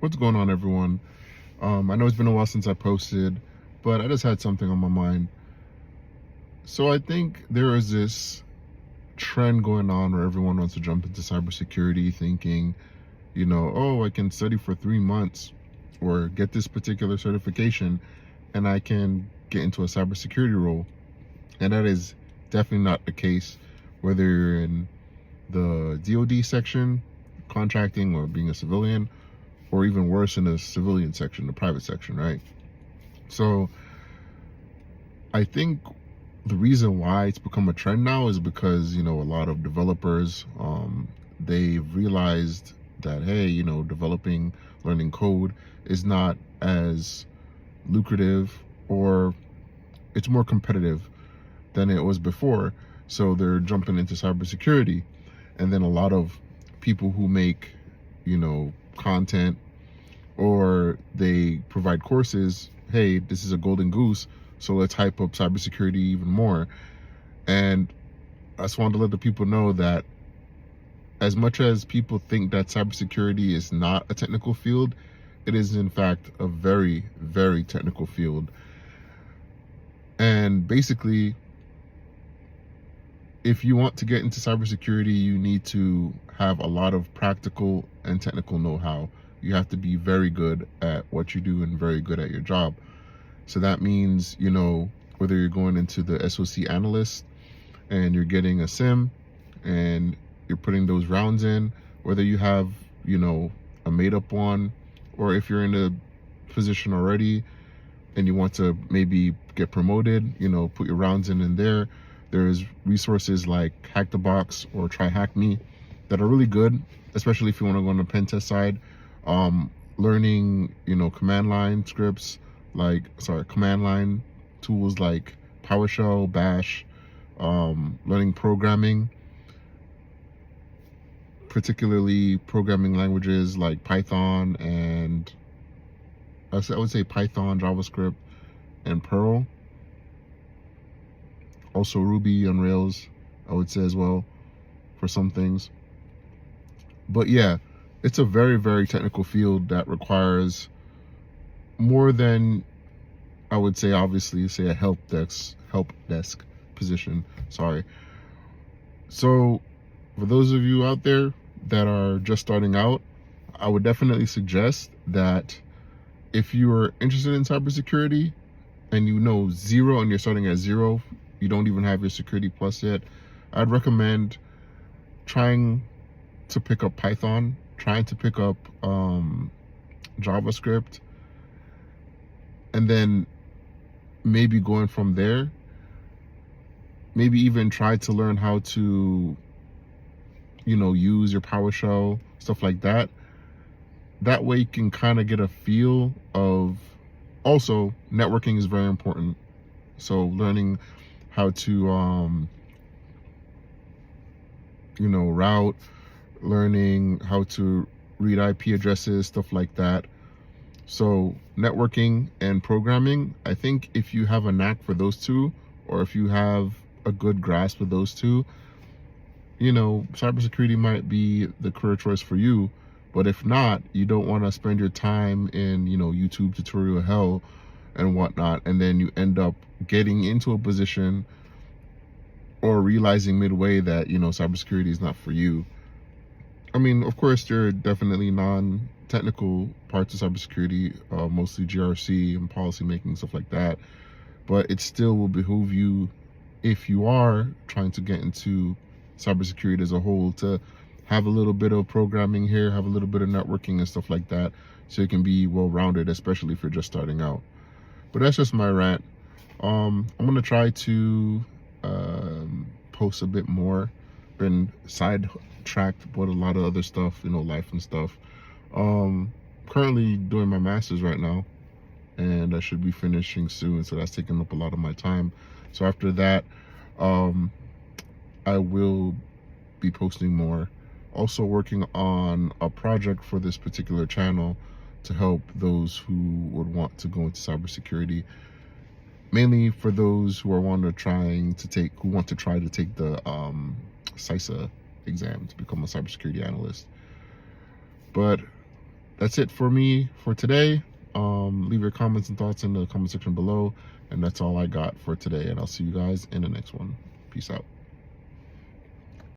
What's going on, everyone? I know it's been a while since I posted, but I just had something on my mind. So I think there is this trend going on where everyone wants to jump into cybersecurity thinking, oh, I can study for 3 months or get this particular certification and I can get into a cybersecurity role. And that is definitely not the case, whether you're in the DoD section, contracting, or being a civilian, or even worse in the civilian section, the private section, right? So I think the reason why it's become a trend now is because, a lot of developers, they've realized that, hey, developing, learning code is not as lucrative, or it's more competitive than it was before. So they're jumping into cybersecurity. And then a lot of people who make, content, or they provide courses, hey, this is a golden goose, so let's hype up cybersecurity even more. And I just wanted to let the people know that as much as people think that cybersecurity is not a technical field, it is in fact a very, very technical field. And basically, if you want to get into cybersecurity, you need to have a lot of practical and technical know-how. You have to be very good at what you do and very good at your job. So that means, whether you're going into the SOC Analyst and you're getting a SIM and you're putting those rounds in, whether you have, a made-up one, or if you're in a position already and you want to maybe get promoted, put your rounds in there. There's resources like Hack the Box or Try Hack Me that are really good, especially if you want to go on the pen test side. Learning, command line scripts, command line tools like PowerShell, Bash, learning programming, particularly programming languages like Python and I would say Python, JavaScript, and Perl. Also Ruby on Rails, I would say as well, for some things. But yeah, it's a very, very technical field that requires more than, I would say, obviously, say a help desk position. Sorry. So for those of you out there that are just starting out, I would definitely suggest that if you are interested in cybersecurity and you know zero and you're starting at zero, you don't even have your Security Plus yet, I'd recommend trying to pick up Python, trying to pick up JavaScript, and then maybe going from there, maybe even try to learn how to, use your PowerShell, stuff like that. That way you can kind of get a feel of, also networking is very important. So learning how to, route, learning how to read IP addresses, stuff like that. So networking and programming, I think if you have a knack for those two, or if you have a good grasp of those two, cybersecurity might be the career choice for you. But if not, you don't want to spend your time in, YouTube tutorial hell and whatnot, and then you end up getting into a position or realizing midway that, cybersecurity is not for you. I mean, of course, there are definitely non-technical parts of cybersecurity, mostly GRC and policy making, stuff like that. But it still will behoove you, if you are trying to get into cybersecurity as a whole, to have a little bit of programming here, have a little bit of networking and stuff like that, so you can be well-rounded, especially if you're just starting out. But that's just my rant. I'm gonna try to post a bit more. Been sidetracked with a lot of other stuff, life and stuff. Currently doing my master's right now, and I should be finishing soon, so that's taking up a lot of my time. So after that, I will be posting more. Also working on a project for this particular channel to help those who would want to go into cybersecurity, mainly for those who are want to try to take the CISA exam to become a cybersecurity analyst. But that's it for me for today. Leave your comments and thoughts in the comment section below, and that's all I got for today, and I'll see you guys in the next one. Peace out.